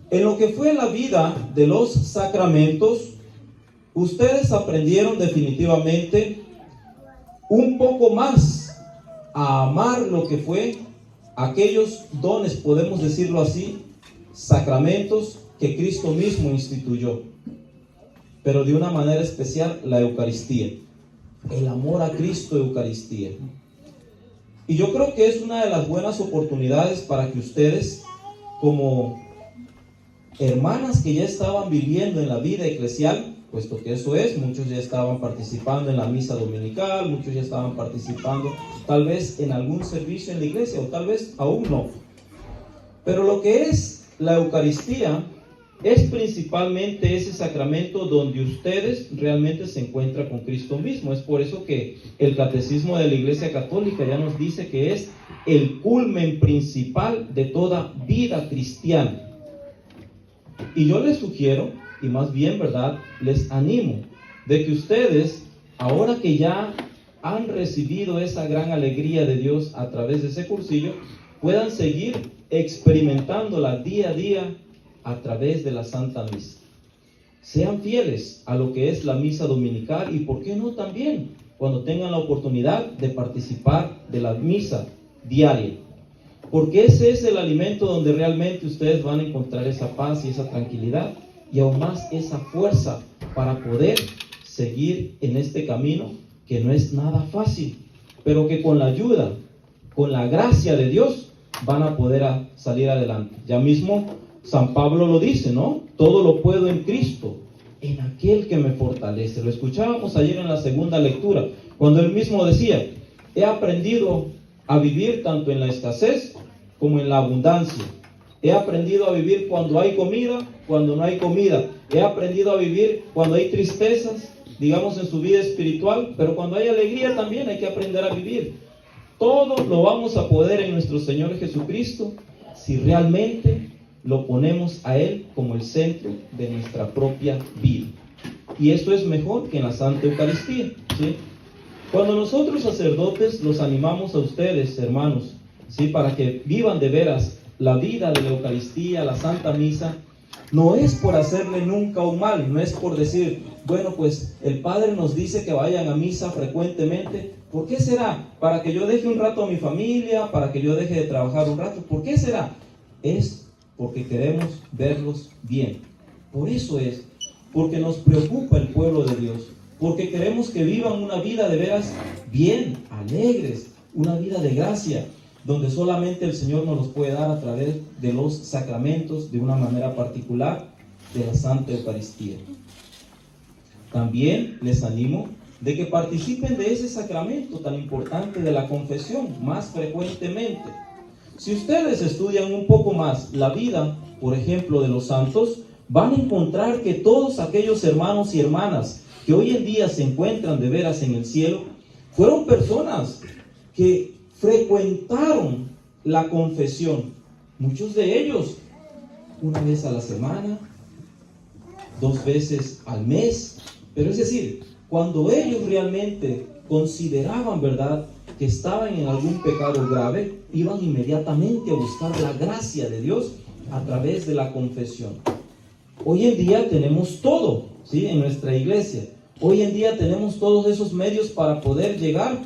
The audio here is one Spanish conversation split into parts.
En lo que fue la vida de los sacramentos, ustedes aprendieron definitivamente un poco más a amar lo que fue aquellos dones, podemos decirlo así, sacramentos que Cristo mismo instituyó, pero de una manera especial la Eucaristía, el amor a Cristo, Eucaristía. Y yo creo que es una de las buenas oportunidades para que ustedes, como hermanas que ya estaban viviendo en la vida eclesial, puesto que eso es, muchos ya estaban participando en la misa dominical, muchos ya estaban participando tal vez en algún servicio en la iglesia, o tal vez aún no. Pero lo que es la Eucaristía es principalmente ese sacramento donde ustedes realmente se encuentran con Cristo mismo. Es por eso que el Catecismo de la Iglesia Católica ya nos dice que es el culmen principal de toda vida cristiana. Y yo les sugiero, y más bien, ¿verdad?, les animo de que ustedes, ahora que ya han recibido esa gran alegría de Dios a través de ese cursillo, puedan seguir experimentándola día a día a través de la Santa Misa. Sean fieles a lo que es la misa dominical y, ¿por qué no también cuando tengan la oportunidad de participar de la misa diaria? Porque ese es el alimento donde realmente ustedes van a encontrar esa paz y esa tranquilidad y aún más esa fuerza para poder seguir en este camino que no es nada fácil, pero que con la ayuda, con la gracia de Dios van a poder salir adelante. Ya mismo San Pablo lo dice, ¿no? Todo lo puedo en Cristo, en aquel que me fortalece. Lo escuchábamos ayer en la segunda lectura, cuando él mismo decía: he aprendido a vivir tanto en la escasez como en la abundancia. He aprendido a vivir cuando hay comida, cuando no hay comida. He aprendido a vivir cuando hay tristezas, digamos, en su vida espiritual, pero cuando hay alegría también hay que aprender a vivir. Todo lo vamos a poder en nuestro Señor Jesucristo si realmente lo ponemos a Él como el centro de nuestra propia vida. Y esto es mejor que en la Santa Eucaristía, ¿sí? Cuando nosotros sacerdotes los animamos a ustedes, hermanos, ¿sí?, para que vivan de veras la vida de la Eucaristía, la Santa Misa, no es por hacerle nunca un mal, no es por decir, bueno, pues el Padre nos dice que vayan a misa frecuentemente. ¿Por qué será? ¿Para que yo deje un rato a mi familia? ¿Para que yo deje de trabajar un rato? ¿Por qué será? Es porque queremos verlos bien. Por eso es, porque nos preocupa el pueblo de Dios, porque queremos que vivan una vida de veras bien, alegres, una vida de gracia, donde solamente el Señor nos los puede dar a través de los sacramentos, de una manera particular, de la Santa Eucaristía. También les animo de que participen de ese sacramento tan importante de la confesión más frecuentemente. Si ustedes estudian un poco más la vida, por ejemplo, de los santos, van a encontrar que todos aquellos hermanos y hermanas que hoy en día se encuentran de veras en el cielo, fueron personas que frecuentaron la confesión. Muchos de ellos, una vez a la semana, 2 veces al mes. Pero es decir, cuando ellos realmente consideraban, ¿verdad?, que estaban en algún pecado grave, iban inmediatamente a buscar la gracia de Dios a través de la confesión. Hoy en día tenemos todo, ¿sí?, en nuestra iglesia. Hoy en día tenemos todos esos medios para poder llegar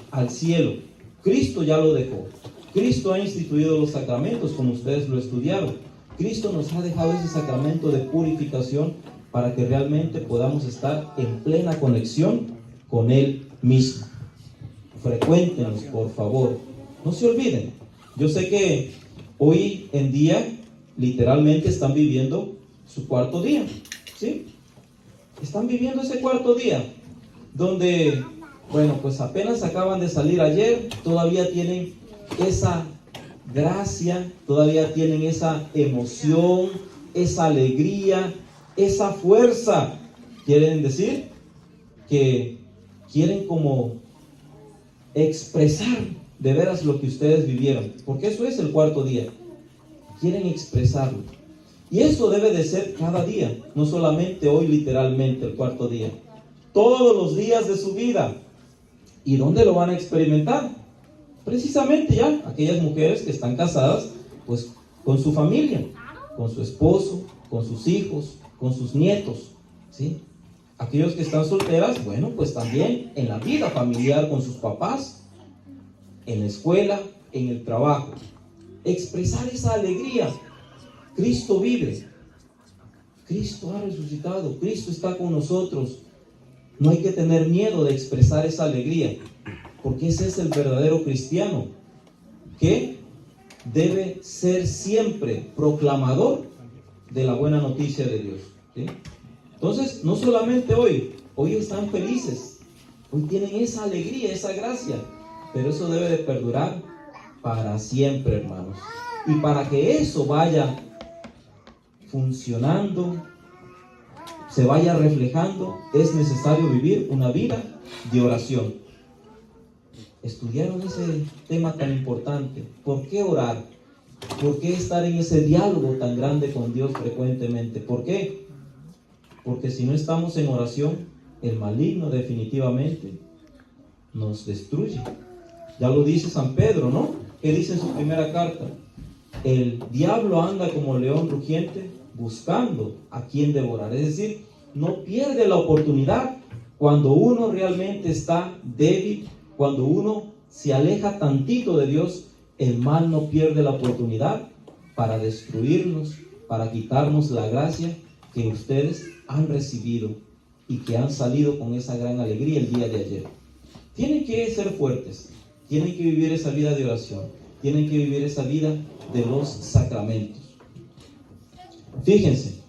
al cielo. Cristo ya lo dejó. Cristo ha instituido los sacramentos, como ustedes lo estudiaron. Cristo nos ha dejado ese sacramento de purificación para que realmente podamos estar en plena conexión con Él mismo. Frecuéntenlos, por favor. No se olviden. Yo sé que hoy en día literalmente están viviendo su cuarto día, ¿sí? Están viviendo ese cuarto día, donde, bueno, pues apenas acaban de salir ayer, todavía tienen esa gracia, todavía tienen esa emoción, esa alegría, esa fuerza. Quieren decir que quieren como expresar de veras lo que ustedes vivieron, porque eso es el cuarto día. Quieren expresarlo. Y eso debe de ser cada día, no solamente hoy literalmente el cuarto día. Todos los días de su vida. ¿Y dónde lo van a experimentar? Precisamente ya aquellas mujeres que están casadas, pues con su familia. con su esposo, con sus hijos, con sus nietos, ¿sí? Aquellos que están solteras, bueno, pues también en la vida familiar con sus papás, en la escuela, en el trabajo. Expresar esa alegría. Cristo vive. Cristo ha resucitado. Cristo está con nosotros. No hay que tener miedo de expresar esa alegría, porque ese es el verdadero cristiano, que debe ser siempre proclamador de la buena noticia de Dios, ¿sí? Entonces, no solamente hoy están felices, hoy tienen esa alegría, esa gracia, pero eso debe de perdurar para siempre, hermanos. Y para que eso vaya funcionando, se vaya reflejando, es necesario vivir una vida de oración. ¿Estudiaron ese tema tan importante? ¿Por qué orar? ¿Por qué estar en ese diálogo tan grande con Dios frecuentemente? ¿Por qué? Porque si no estamos en oración, el maligno definitivamente nos destruye. Ya lo dice San Pedro, ¿no? ¿Qué dice en su primera carta? El diablo anda como león rugiente buscando a quien devorar. Es decir, no pierde la oportunidad cuando uno realmente está débil, cuando uno se aleja tantito de Dios. El mal no pierde la oportunidad para destruirnos, para quitarnos la gracia que ustedes han recibido y que han salido con esa gran alegría el día de ayer. Tienen que ser fuertes, tienen que vivir esa vida de oración, tienen que vivir esa vida de los sacramentos. Fíjense,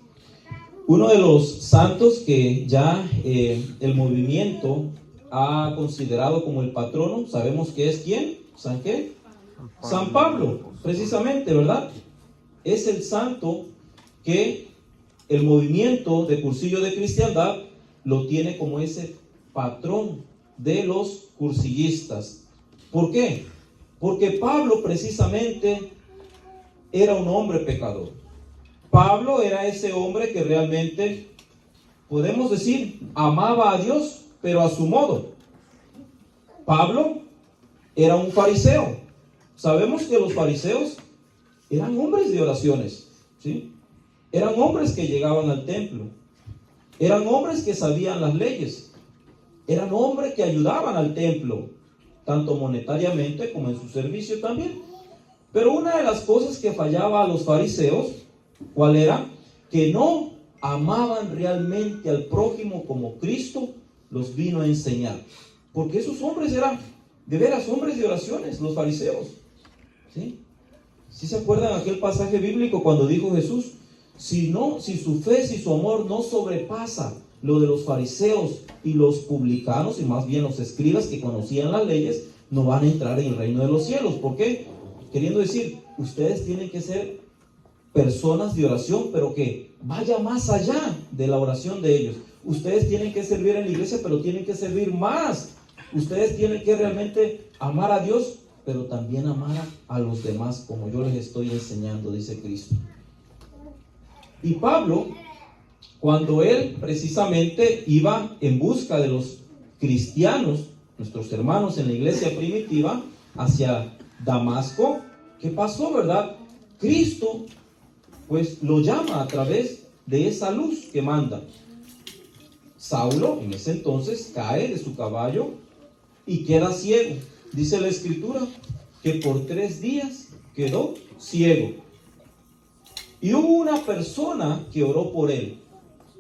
uno de los santos que ya el movimiento ha considerado como el patrono, sabemos que es ¿quién? ¿San qué? San Pablo, precisamente, ¿verdad? Es el santo que el movimiento de Cursillo de Cristiandad lo tiene como ese patrón de los cursillistas. ¿Por qué? Porque Pablo precisamente era un hombre pecador. Pablo era ese hombre que realmente, podemos decir, amaba a Dios, pero a su modo. Pablo era un fariseo. Sabemos que los fariseos eran hombres de oraciones, ¿sí? Eran hombres que llegaban al templo. Eran hombres que sabían las leyes. Eran hombres que ayudaban al templo, tanto monetariamente como en su servicio también. Pero una de las cosas que fallaba a los fariseos, ¿cuál era? Que no amaban realmente al prójimo como Cristo los vino a enseñar. Porque esos hombres eran de veras hombres de oraciones, los fariseos, ¿sí? ¿Sí se acuerdan aquel pasaje bíblico cuando dijo Jesús? Si su fe, si su amor no sobrepasa lo de los fariseos y los publicanos, y más bien los escribas que conocían las leyes, no van a entrar en el reino de los cielos. ¿Por qué? Queriendo decir, ustedes tienen que ser personas de oración, pero que vaya más allá de la oración de ellos. Ustedes tienen que servir en la iglesia, pero tienen que servir más. Ustedes tienen que realmente amar a Dios, pero también amar a los demás, como yo les estoy enseñando, dice Cristo. Y Pablo, cuando él precisamente iba en busca de los cristianos, nuestros hermanos en la iglesia primitiva, hacia Damasco, ¿qué pasó, verdad? Cristo, pues, lo llama a través de esa luz que manda. Saulo, en ese entonces, cae de su caballo y queda ciego. Dice la Escritura que por 3 días quedó ciego. Y hubo una persona que oró por él.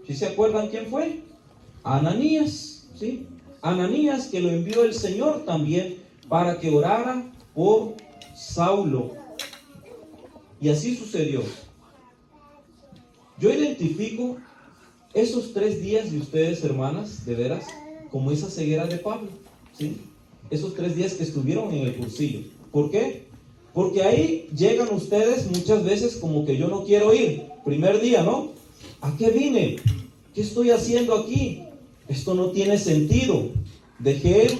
¿Sí se acuerdan quién fue? Ananías, ¿sí? Ananías, que lo envió el Señor también para que orara por Saulo. Y así sucedió. Yo identifico esos 3 días de ustedes, hermanas, de veras, como esa ceguera de Pablo, ¿sí? Esos 3 días que estuvieron en el cursillo. ¿Por qué? Porque ahí llegan ustedes muchas veces como que yo no quiero ir. Primer día, ¿no? ¿A qué vine? ¿Qué estoy haciendo aquí? Esto no tiene sentido. Dejé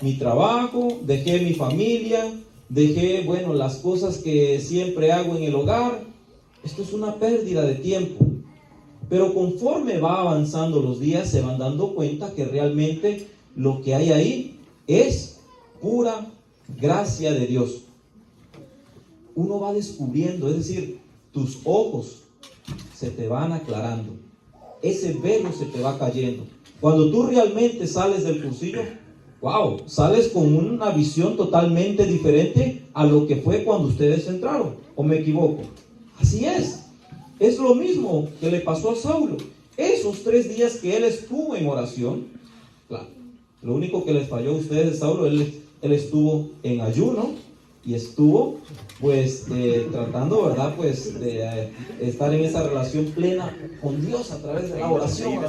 mi trabajo, dejé mi familia, dejé, bueno, las cosas que siempre hago en el hogar. Esto es una pérdida de tiempo. Pero conforme va avanzando los días, se van dando cuenta que realmente lo que hay ahí es pura gracia de Dios. Uno va descubriendo, es decir, tus ojos se te van aclarando, ese velo se te va cayendo. Cuando tú realmente sales del cursillo, wow, sales con una visión totalmente diferente a lo que fue cuando ustedes entraron, ¿o me equivoco? Así es lo mismo que le pasó a Saulo. Esos 3 días que él estuvo en oración, claro, lo único que les falló a ustedes de Saulo, él estuvo en ayuno y estuvo pues tratando, ¿verdad? Pues de estar en esa relación plena con Dios a través de la oración.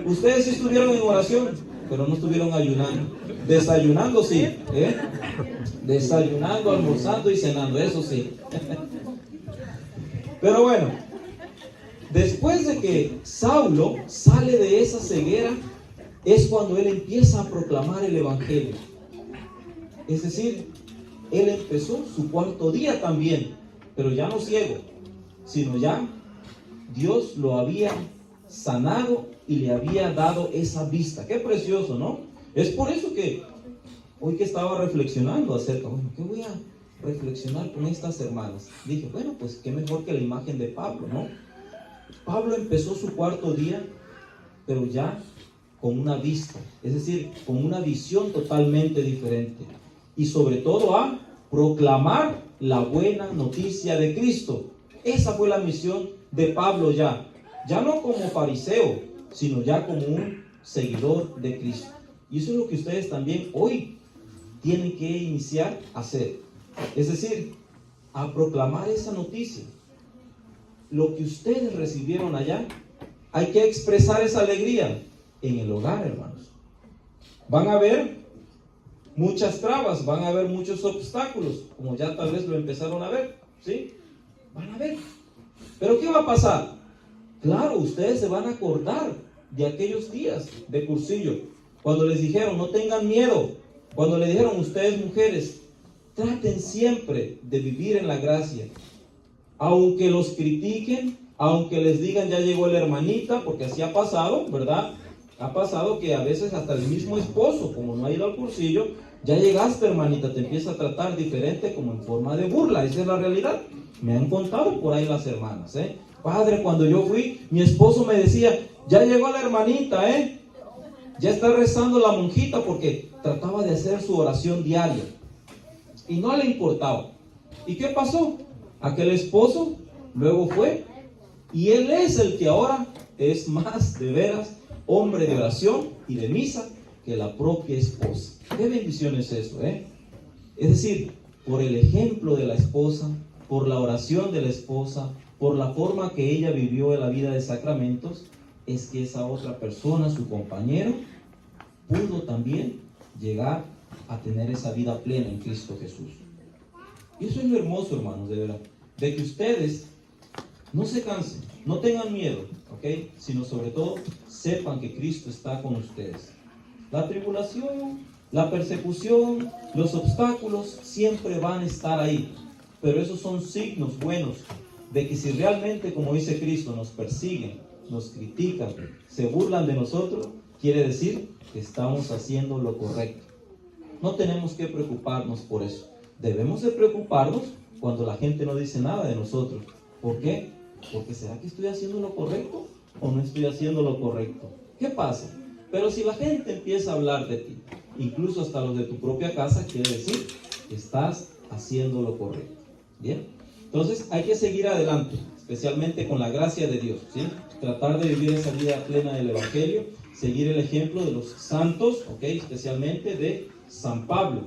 Ustedes sí estuvieron en oración, pero no estuvieron ayunando. Desayunando sí, desayunando, almorzando y cenando, eso sí. Pero bueno, después de que Saulo sale de esa ceguera, es cuando él empieza a proclamar el evangelio. Es decir, él empezó su 4.º día también, pero ya no ciego, sino ya Dios lo había sanado y le había dado esa vista. Qué precioso, ¿no? Es por eso que hoy que estaba reflexionando acerca, bueno, ¿qué voy a reflexionar con estas hermanas? Dije, bueno, pues qué mejor que la imagen de Pablo, ¿no? Pablo empezó su 4.º día, pero ya con una vista, es decir, con una visión totalmente diferente. Y sobre todo a proclamar la buena noticia de Cristo. Esa fue la misión de Pablo ya no como fariseo, sino ya como un seguidor de Cristo. Y eso es lo que ustedes también hoy tienen que iniciar a hacer. Es decir, a proclamar esa noticia. Lo que ustedes recibieron allá, hay que expresar esa alegría en el hogar, hermanos. Van a haber muchas trabas, van a haber muchos obstáculos, como ya tal vez lo empezaron a ver, ¿sí? Van a ver. Pero ¿qué va a pasar? Claro, ustedes se van a acordar de aquellos días de cursillo, cuando les dijeron, no tengan miedo, cuando le dijeron, ustedes mujeres, traten siempre de vivir en la gracia, aunque los critiquen, aunque les digan, ya llegó la hermanita, porque así ha pasado, ¿verdad? Ha pasado que a veces hasta el mismo esposo, como no ha ido al cursillo, ya llegaste, hermanita, te empieza a tratar diferente, como en forma de burla. Esa es la realidad. Me han contado por ahí las hermanas, Padre, cuando yo fui, mi esposo me decía, ya llegó la hermanita, ya está rezando la monjita, porque trataba de hacer su oración diaria y no le importaba. ¿Y qué pasó? Aquel esposo luego fue, y él es el que ahora es más de veras hombre de oración y de misa que la propia esposa. Qué bendición es eso, Es decir, por el ejemplo de la esposa, por la oración de la esposa, por la forma que ella vivió en la vida de sacramentos, es que esa otra persona, su compañero, pudo también llegar a tener esa vida plena en Cristo Jesús. Y eso es lo hermoso, hermanos, de verdad, de que ustedes no se cansen, no tengan miedo, ¿ok? Sino sobre todo sepan que Cristo está con ustedes. La tribulación, la persecución, los obstáculos siempre van a estar ahí, pero esos son signos buenos de que si realmente, como dice Cristo, nos persiguen, nos critican, se burlan de nosotros, quiere decir que estamos haciendo lo correcto. No tenemos que preocuparnos por eso. Debemos de preocuparnos cuando la gente no dice nada de nosotros. ¿Por qué? Porque ¿será que estoy haciendo lo correcto o no estoy haciendo lo correcto? ¿Qué pasa? Pero si la gente empieza a hablar de ti, incluso hasta los de tu propia casa, quiere decir que estás haciendo lo correcto. ¿Bien? Entonces hay que seguir adelante, especialmente con la gracia de Dios, ¿sí? Tratar de vivir esa vida plena del Evangelio, seguir el ejemplo de los santos, ¿ok? Especialmente de San Pablo,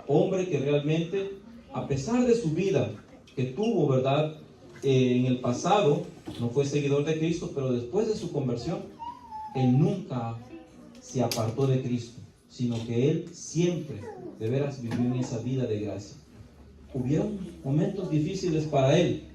hombre que realmente, a pesar de su vida que tuvo, ¿verdad? En el pasado, no fue seguidor de Cristo, pero después de su conversión, él nunca se apartó de Cristo, sino que él siempre, de veras, vivió en esa vida de gracia. Hubieron momentos difíciles para él.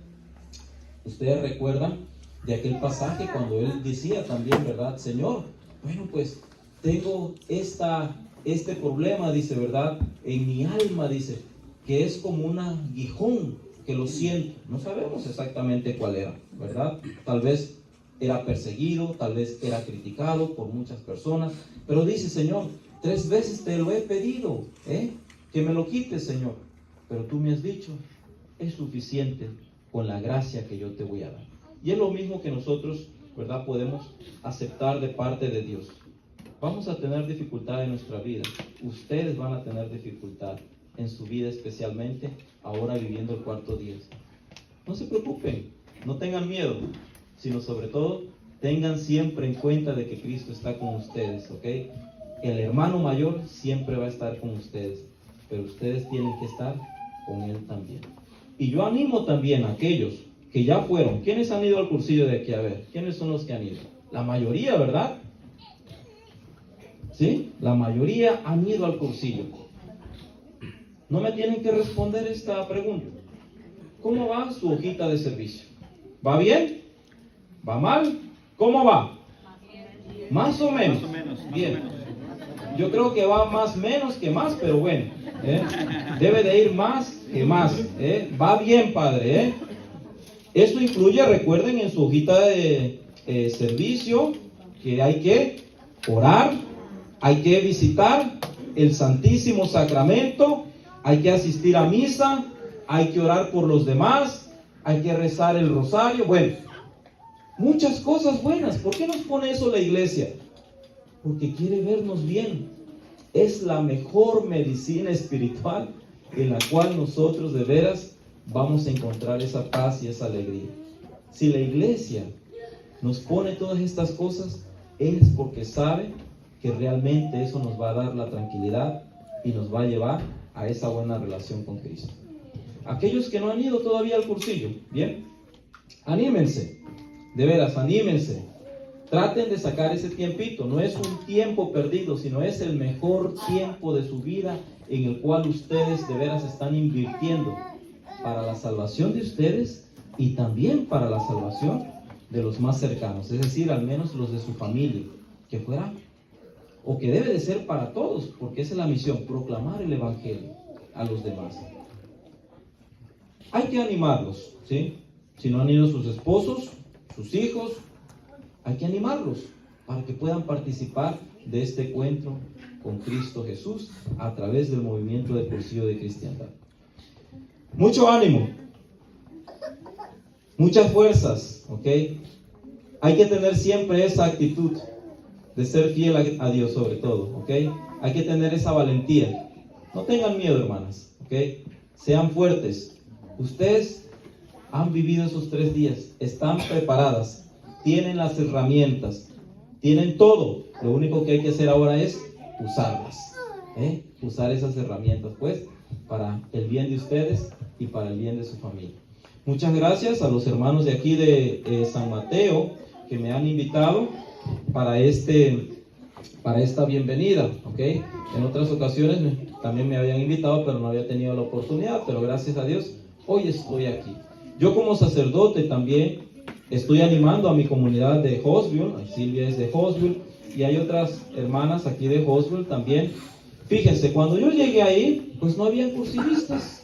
Ustedes recuerdan de aquel pasaje cuando él decía también, ¿verdad? Señor, bueno, pues tengo este problema, dice, ¿verdad? En mi alma, dice, que es como un aguijón que lo siento. No sabemos exactamente cuál era, ¿verdad? Tal vez era perseguido, tal vez era criticado por muchas personas, pero dice, Señor, 3 veces te lo he pedido, que me lo quites, Señor, pero tú me has dicho, es suficiente con la gracia que yo te voy a dar. Y es lo mismo que nosotros, ¿verdad?, podemos aceptar de parte de Dios. Vamos a tener dificultad en nuestra vida. Ustedes van a tener dificultad en su vida, especialmente ahora viviendo el cuarto día. No se preocupen, no tengan miedo, sino sobre todo tengan siempre en cuenta de que Cristo está con ustedes, ¿ok? El hermano mayor siempre va a estar con ustedes, pero ustedes tienen que estar con él también. Y yo animo también a aquellos que ya fueron. ¿Quiénes han ido al cursillo de aquí? A ver, ¿quiénes son los que han ido? La mayoría, ¿verdad? ¿Sí? La mayoría han ido al cursillo. No me tienen que responder esta pregunta. ¿Cómo va su hojita de servicio? ¿Va bien? ¿Va mal? ¿Cómo va? Más o menos. Bien. Yo creo que va más menos que más, pero bueno. Debe de ir más que más. Va bien, padre. Esto incluye, recuerden en su hojita de servicio, que hay que orar, hay que visitar el Santísimo Sacramento, hay que asistir a misa, hay que orar por los demás, hay que rezar el rosario. Bueno, muchas cosas buenas. ¿Por qué nos pone eso la iglesia? Porque quiere vernos bien. Es la mejor medicina espiritual en la cual nosotros de veras vamos a encontrar esa paz y esa alegría. Si la iglesia nos pone todas estas cosas, es porque sabe que realmente eso nos va a dar la tranquilidad y nos va a llevar a esa buena relación con Cristo. Aquellos que no han ido todavía al cursillo, bien, anímense, de veras, anímense. Traten de sacar ese tiempito. No es un tiempo perdido, sino es el mejor tiempo de su vida en el cual ustedes de veras están invirtiendo para la salvación de ustedes y también para la salvación de los más cercanos, es decir, al menos los de su familia, que fuera, o que debe de ser para todos, porque esa es la misión, proclamar el Evangelio a los demás. Hay que animarlos, ¿sí? Si no han ido sus esposos, sus hijos, hay que animarlos para que puedan participar de este encuentro con Cristo Jesús a través del movimiento de cursillo de cristiandad. Mucho ánimo, muchas fuerzas, ¿ok? Hay que tener siempre esa actitud de ser fiel a Dios sobre todo, ¿ok? Hay que tener esa valentía. No tengan miedo, hermanas, ¿ok? Sean fuertes. Ustedes han vivido esos 3 días, están preparadas, tienen las herramientas, tienen todo. Lo único que hay que hacer ahora es usarlas, usar esas herramientas, pues, para el bien de ustedes y para el bien de su familia. Muchas gracias a los hermanos de aquí de San Mateo que me han invitado para esta bienvenida, ¿ok? En otras ocasiones también me habían invitado, pero no había tenido la oportunidad, pero gracias a Dios, hoy estoy aquí. Yo como sacerdote también estoy animando a mi comunidad de Hawesville. Silvia es de Hawesville y hay otras hermanas aquí de Hawesville también. Fíjense, cuando yo llegué ahí, pues no había cursillistas.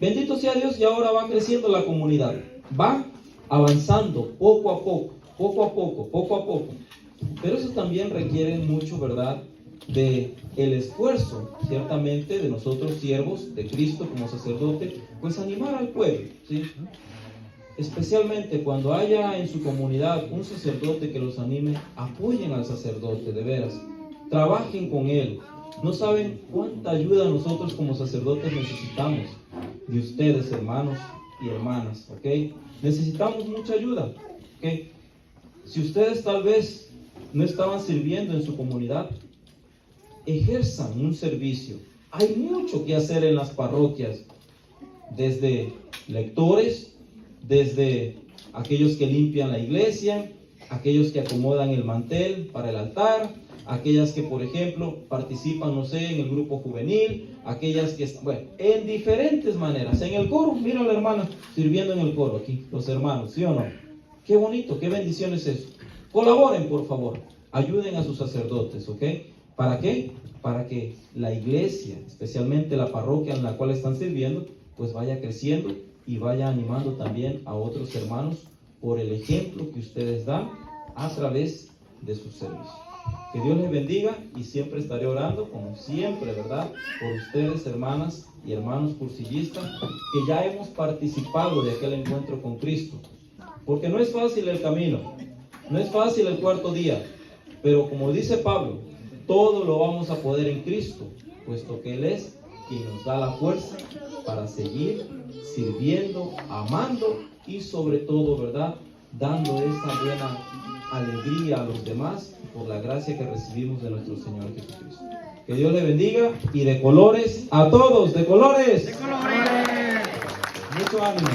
Bendito sea Dios, y ahora va creciendo la comunidad. Va avanzando poco a poco, poco a poco, poco a poco. Pero eso también requiere mucho, ¿verdad?, de el esfuerzo, ciertamente, de nosotros siervos de Cristo como sacerdote, pues animar al pueblo, ¿sí? Especialmente cuando haya en su comunidad un sacerdote que los anime, apoyen al sacerdote, de veras, trabajen con él. No saben cuánta ayuda nosotros como sacerdotes necesitamos de ustedes, hermanos y hermanas, ¿ok? Necesitamos mucha ayuda, ¿ok? Si ustedes tal vez no estaban sirviendo en su comunidad, ejerzan un servicio. Hay mucho que hacer en las parroquias, desde lectores, desde aquellos que limpian la iglesia, aquellos que acomodan el mantel para el altar, aquellas que, por ejemplo, participan, no sé, en el grupo juvenil, aquellas que, bueno, en diferentes maneras. En el coro, mira a la hermana sirviendo en el coro aquí, los hermanos, ¿sí o no? Qué bonito, qué bendición es eso. Colaboren, por favor, ayuden a sus sacerdotes, ¿ok? ¿Para qué? Para que la iglesia, especialmente la parroquia en la cual están sirviendo, pues vaya creciendo y vaya animando también a otros hermanos por el ejemplo que ustedes dan a través de su servicio. Que Dios les bendiga y siempre estaré orando, como siempre, ¿verdad? Por ustedes, hermanas y hermanos cursillistas, que ya hemos participado de aquel encuentro con Cristo. Porque no es fácil el camino, no es fácil el cuarto día, pero como dice Pablo, todo lo vamos a poder en Cristo, puesto que Él es quien nos da la fuerza para seguir sirviendo, amando y sobre todo, ¿verdad?, dando esa buena alegría a los demás por la gracia que recibimos de nuestro Señor Jesucristo. Que Dios le bendiga y de colores a todos, de colores. De colores. Mucho ánimo.